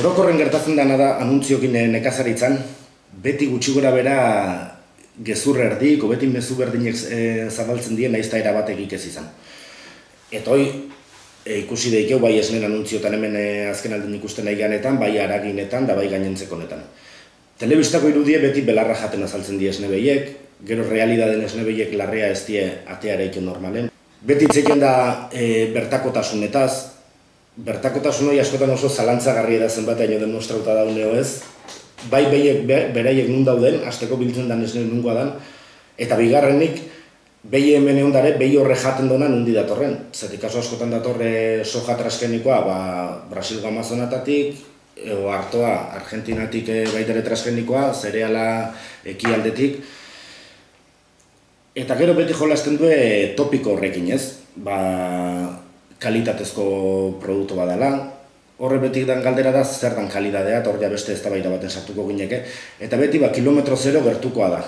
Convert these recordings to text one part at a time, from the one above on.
Orokorren gertatzen dena da anuntziokin nekazaritzan, beti gutxi gora bera gezur erdik, beti mezu berdinek zabaltzen dien nahiz eta erabatekik ez izan. Eta hoi, ikusi daikeu bai esnen anuntziotan hemen azken alden ikusten nahi ganetan, bai haraginetan da bai gainentzeko honetan. Telebistako irudie beti belarra jaten azaltzen die esne behiek, gero realidaden esne behiek larrea ez die ateara iken normalen. Beti itzeken da bertakotasunetaz, bertakotasun hori askotan oso zalantzagarri edazen bat haino demostrauta dauneo ez, bai beraiek nun dauden, hasteko biltzen dan esne nungoa dan, eta bigarrenik, behi hemen egon dare, behi horre jaten dona nundi datorren. Zetik kaso askotan datorre soja transgenikoa, Brasilgo Amazonatatik, artoa Argentinatik baitere transgenikoa, zereala ekialdetik. Eta gero beti jolasten du topiko horrekin ez, kalitatezko produktu badala. Horre betik dan galdera da zer dan kalidadea, eta hor ja beste eztabaida baten sartuko gineke. Eta beti kilometro zero gertukoa da.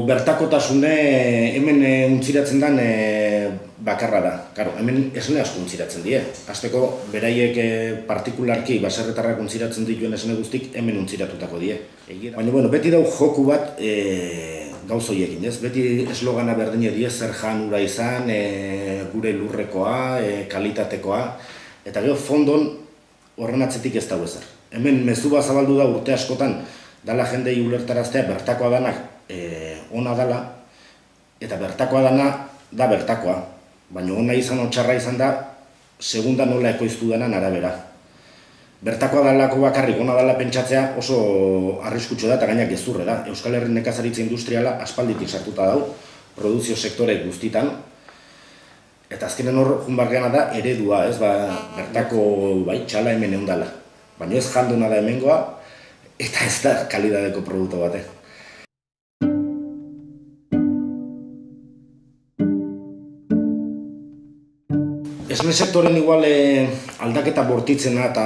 Bertakotasune hemen untziratzen dan bakarra da. Karo, hemen esne asko untziratzen die. Hasteko beraiek partikularki baserretarrak untziratzen dituen esne guztik hemen untziratutako die. Baina beti dau joku bat gauzoiekin, ez? Beti eslogana berdine die zer jan ura izan, gure lurrekoa, kalitatekoa. Eta gero fondon horren atzetik ez dago ezer. Hemen mezu bat zabaldu da urte askotan, dala jendei ulertaraztea bertakoa danak ona dala, eta bertakoa dana da bertakoa. Baina ona izan otxarra izan da, segunda nola ekoiztu denan arabera. Bertakoa dalako bakarrik ona dala pentsatzea oso arriskutxo da eta gainak gezurre da. Euskal Herri nekazaritza industriala aspalditik sartuta dau, produzio sektore guztitan. Eta azkenen hor junbargeana da eredua, ez? Bertako txala hemen egon dala. Baina ez janduna da hemengoa, eta ez da kalidadeko produktu bate. Esne sektoren igual aldaketa bortitzena eta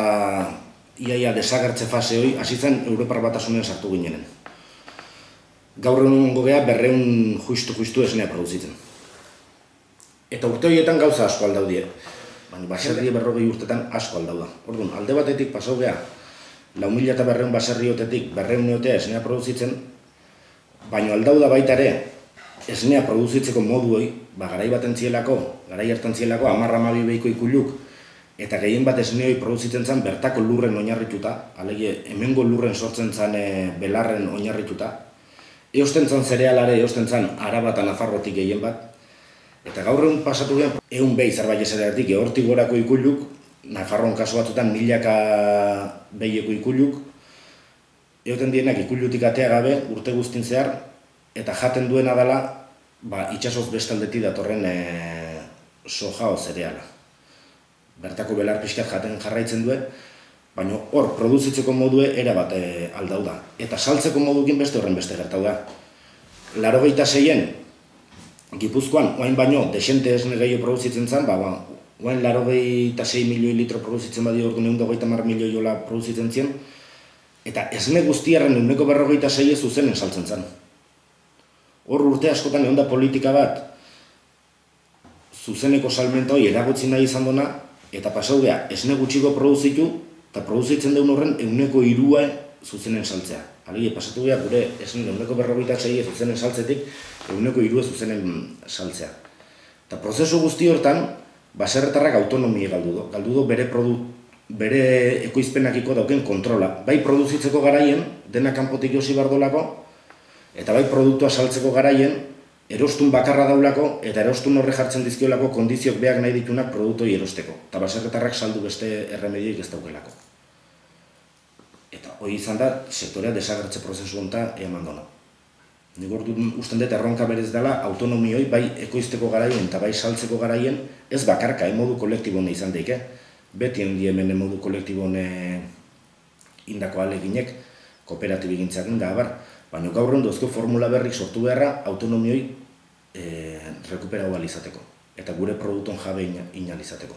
iaia desagertze fase hori hasi zen Europar Batasunean sartu ginenen. Gaur egungo gea 200 justu esnea produzitzen. Eta urte horietan gauza asko aldaudie. Baina baserri 40 urtetan asko aldauda. Orduan, alde batetik pasau gea 4.200 baserriotetik 200 neotea esnea produzitzen, baina aldauda baita ere esnea produzitzeko modu hori, garai baten zielako, garai hartan zielako 10-12 behiko ikuluk, eta gehien bat esne hori produzitzen zen bertako lurren oinarrituta, alege hemengo lurren sortzen zen belarren oinarrituta, eosten zen zerealare, eosten zen Araba eta Nafarrotik gehien bat, eta gaur egun pasatu gen, 100 behi zerbait eseratik hortik gorako ikuluk, Nafarroan kasu batzutan 1000 behiko ikuluk, eoten dienak ikulutik atea gabe urte guztin zehar, eta jaten duena dela itxasoz bestaldetik datorren soja o zereala. Bertako belar pixkat jaten jarraitzen duen, baina hor produzitzeko modue erabat aldau da. Eta saltzeko modukin beste horren beste gertau da. 86-en Gipuzkoan, oain baino, desente esne gehiago produzitzen zen, oain 86 milioi litro produzitzen badi ordu 150 milioi jola produzitzen zien, eta esne guztiaren 146 zuzenen saltzen zen. Hor urte askotan egon da politika bat zuzeneko salmenta hori eragotzi nahi izan dona, eta pasau geha, esne gutxiko produzitu, eta produzitzen deun horren 3% zuzenen saltzea. Alegi, pasatu geha, gure esne 146 zuzenen saltzetik 3% zuzenen saltzea. Eta prozesu guzti hortan, baserretarrak autonomia galdu do bere ekoizpenakiko dauken kontrola. Bai produzitzeko garaien, dena kanpotik josi bardolako, eta bai produktua saltzeko garaien, erostun bakarra daulako, eta erostun horre jartzen dizkiolako kondiziok behak nahi ditunak produktoi erosteko. Eta baserretarrak saldu beste erremedioik ez daukelako. Eta hori izan da, sektorea desagertze prozesu honta eman dona. Nik usten dut erronka berez dela, autonomioi bai ekoizteko garaien eta bai saltzeko garaien, ez bakarka, modu kolektibone izan daike. Beti hendi hemen modu kolektibone indako aleginek, kooperatibi gintzakin da, baina gaur ondozko formula berrik sortu beharra autonomioi rekuperau alizateko, eta gure produktuen jabe inalizateko.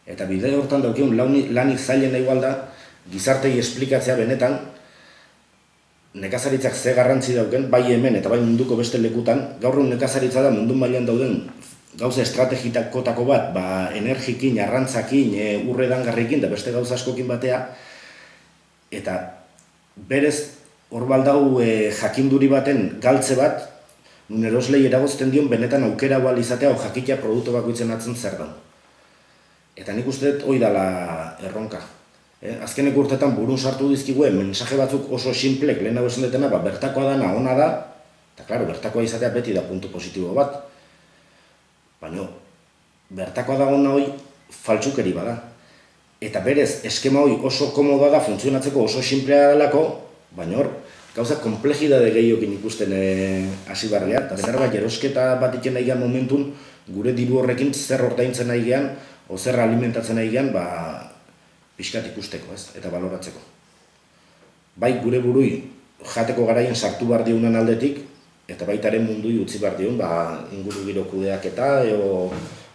Eta bide hortan daukion lanik zailena igual da, gizartei esplikatzea benetan, nekazaritzak ze garrantzi dauken, bai hemen eta bai munduko beste lekutan, gaur nekazaritza da mundu mailan dauden gauza estrategikotako bat, energikin, arrantzakin, urredangarrikin, da beste gauza askokin batea, eta berez, hor baldau jakinduri baten galtze bat, nun eroslei eragozten dion benetan aukera bal izatea o jakitea produktu bakoitzen atzen zer da. Eta nik uste dut hoi dala erronka. Azkeneko urtetan burun sartu dizkiguen mensaje batzuk oso simplek lehenago esan detena, bertakoa dana ona da, eta klaro, bertakoa izatea beti da puntu positibo bat. Baina, bertakoa da ona hoi faltsukeri bada. Eta berez, eskema hoi oso komoda da, funtzionatzeko oso simplea delako, baina hor, gauza komplejidade gehiokin ikusten hasi barria, eta benar bat, erosketa bat iken nahi gehan momentun, gure diru horrekin zer ordaintzen nahi gehan, o zer alimentatzen nahi gehan, pixkat ikusteko, eta baloratzeko. Bai, gure burui jateko garaien sartu behar diunan aldetik, eta baitaren mundui utzi behar diun, inguru giro kudeak eta,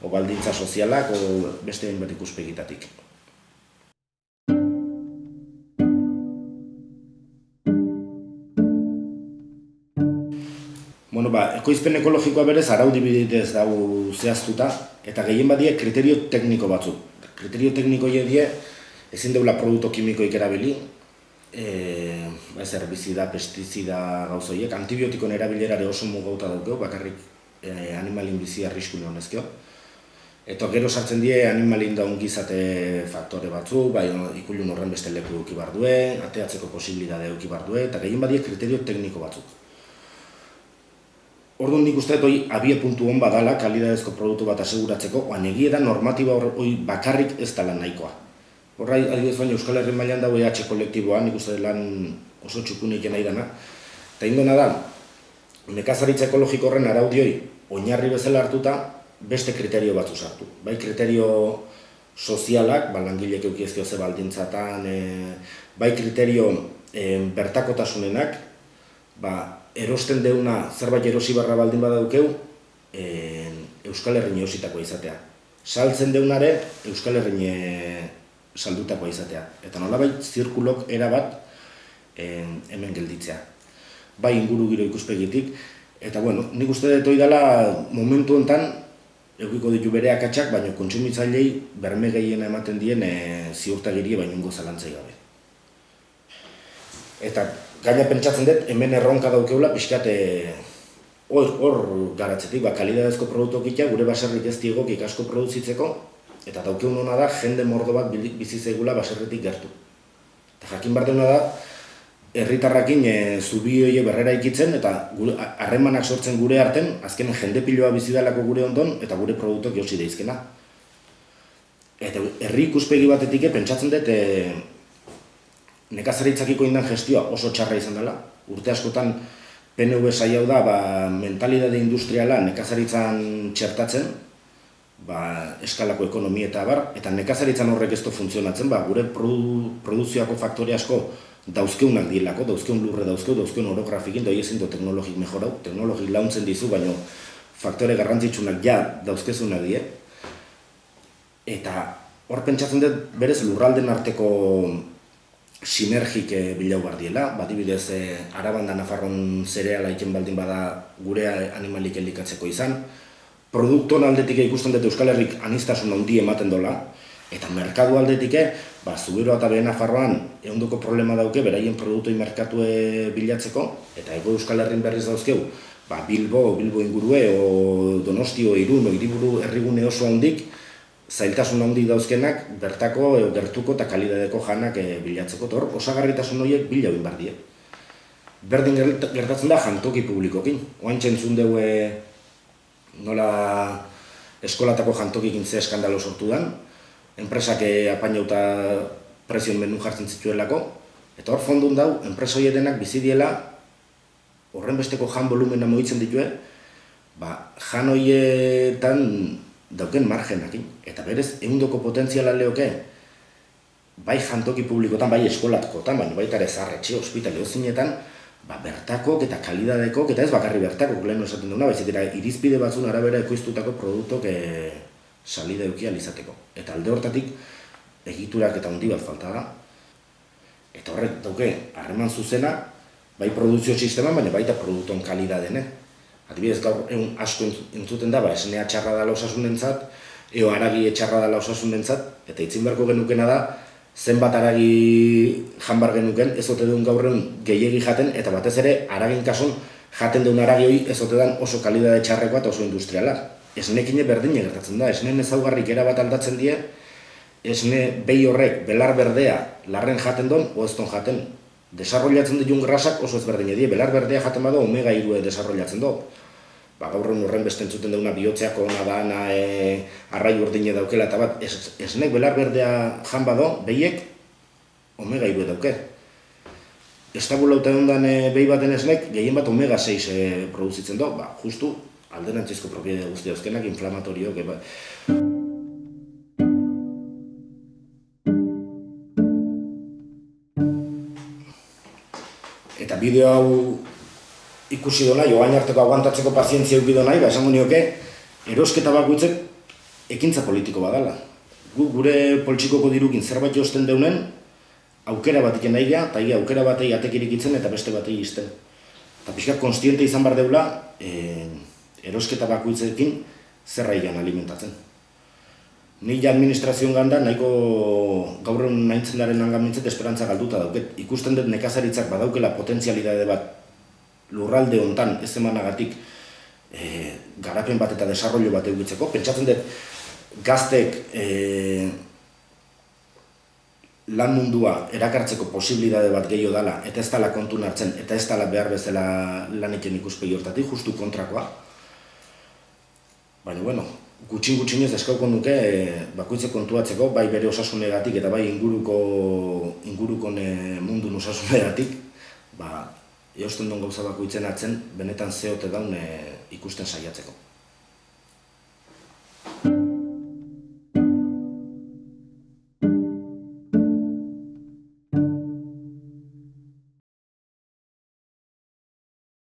o baldintza sozialak, o beste bat ikuspegitatik. Ekoizpen ekologikoa berez araudi bidez dago zehaztuta, eta gehien badie kriterio tekniko batzuk. Kriterio tekniko die ezin deula produktu kimikoik erabili, herbizida, pestizida gauzoiek, antibiotikon erabilerare oso mugauta daukeo, bakarrik animalin bizi arriskune honezkeo. Eta gero sartzen die animalin daun gizate faktore batzuk, ikulun horren beste leku eduki behar due, ateatzeko posibilidade eduki behar due, eta gehien badie kriterio tekniko batzuk. Orduan nik uste dut abie puntu hon badala kalidadezko produktu bat aseguratzeko, oan egie da normatiba hori bakarrik ez da lan nahikoa. Horra, adibidez baina Euskal Herri mailan dago EH kolektiboa, nik uste dut lan oso txukunik nahi dana. Eta indona da, nekazaritza ekologiko horren araudioi oinarri bezala hartuta beste kriterio batzu sartu. Bai kriterio sozialak, langilek eukiezkio ze baldintzatan, bai kriterio bertakotasunenak, erosten deuna zerbait erosi barra baldin badaukeu, Euskal Herrin eositakoa izatea. Saltzen deunare, Euskal Herrin saldutakoa izatea. Eta nolabait, zirkulok erabat hemen gelditzea. Bai inguru giro ikuspegitik. Eta nik uste dut dela momentu honetan, eukiko ditu bere akatsak, baina kontsumitzailei berme gehiena ematen dien ziurtagirie bainungo zalantzai gabe. Eta gaina pentsatzen dut, hemen erronka daukeula, pixkat hor garatzetik, kalidadezko produktu egitea, gure baserrik ez diegok ikasko produzitzeko, eta daukeun hona da, jende mordo bat bizitzegula baserritik gertu. Eta jakin behar deuna da, herritarrakin zubi hori berrera ikitzen, eta harremanak sortzen gure arten, azkenen jende piloa bizidalako gure ondon, eta gure produktuak josi daizkena. Eta herri ikuspegi batetik pentsatzen dut, nekazaritzakiko indan gestioa oso txarra izan dela. Urte askotan PNV saiau da mentalidade industriala nekazaritzan txertatzen, eskalako ekonomia eta bar, eta nekazaritzan horrek ez du funtzionatzen, gure produzioako faktore asko dauzkeunak dielako, dauzkeun lurre dauzkeun orografikin, doi ezin du teknologik mejorau, teknologik launtzen dizu, baina faktore garrantzitsunak ja dauzkezunak die. Eta hor pentsatzen dut berez lurralden arteko sinergik bilau behar diela, adibidez Araban da Nafarron zereala iken baldin bada gure animalik elikatzeko izan. Produkton aldetik ikusten dut Euskal Herrik anistasun handi ematen dola, eta merkatu aldetik, Zuberoa eta Behe Nafarroan ehundoko problema dauke, beraien produktoi merkatue bilatzeko, eta ego Euskal Herrin berriz dauzkeu, Bilbo ingurue, o Donostio, Irun, Hiriburu herrigune oso handik, zailtasun handi dauzkenak bertako, gertuko eta kalidadeko janak bilatzeko. Hor, osagarritasun horiek bila egin behar die. Berdin gertatzen da jantoki publikokin. Oantxe entzun dugu nola eskolatako jantokikin ze eskandalo sortu dan, enpresak apainauta prezion menu jartzen zituelako, eta hor fondun dau, enpresa horietenak bizi diela horren besteko jan volumena moitzen ditue, jan horietan dauken margenakin, eta berez, ehundoko potentziala lehoke, bai jantoki publikotan, bai eskolatkotan, baina baita ere zarretxe, hospitale ozinetan, bertakok eta kalidadekok, eta ez bakarri bertakok lehen esaten duna, baizik eta irizpide batzun arabera ekoiztutako produktok salida eukia alizateko. Eta alde hortatik, egiturak eta handi bat falta da, eta horrek dauke harreman zuzena, bai produzio sistema, baina baita produkton kalidadene. Adibidez, gaur egun asko entzuten da, esnea txarra dela osasunentzat, eo haragi txarra dela osasunentzat, eta itzin beharko genukena da, zenbat haragi janbar genuken, ez ote duen gaur egun gehiegi jaten, eta batez ere, haragin kasun, jaten duen haragi hori ez ote dan oso kalidade txarrekoa eta oso industriala. Esnekine berdine gertatzen da, esneen ezaugarrik erabat aldatzen die, esne behi horrek belar berdea larren jaten don, o ez don jaten. Desarrollatzen ditun grasak oso ezberdine die, belar berdea jaten bado omega 3 desarrollatzen do. Gaur horren beste entzuten duguna bihotzeako ona da, arrai urdine daukela eta bat, esnek belar berdea jan bado, behiek omega 3 dauke. Estabulauta ondan behi baten esnek, gehien bat omega 6 produzitzen do, justu alderantzizko propiedade guzti dauzkenak, inflamatoriok. Eta bideo hau ikusi do nahi, oain arteko aguantatzeko pazientzia eukido nahi, esango nioke, erosketa bakoitzek ekintza politiko badala. Gure poltsikoko dirukin zerbait josten deunen, aukera bat iken nahi geha, eta aukera batei atekirik itzen eta beste batei izten. Eta pixka konstiente izan bar deula, erosketa bakoitzekin zerra igan alimentatzen. Ni administrazioan ganda, nahiko gaur egun nahintzen daren hangamintzet esperantza galduta dauket. Ikusten dut nekazaritzak badaukela potentzialidade bat lurralde hontan ez emanagatik garapen bat eta desarrollo bat eukitzeko. Pentsatzen dut gaztek lan mundua erakartzeko posibilidade bat gehiago dela eta ez dela kontun hartzen eta ez dela behar bezala laneken ikuspegi hortatik, justu kontrakoa. Baina, bueno, gutxin-gutxinez eskauko nuke bakoitze kontuatzeko, bai bere osasunegatik eta bai ingurukon mundun osasunegatik, eusten duen gauza bakoitzen atzen, benetan zeote daun ikusten saiatzeko.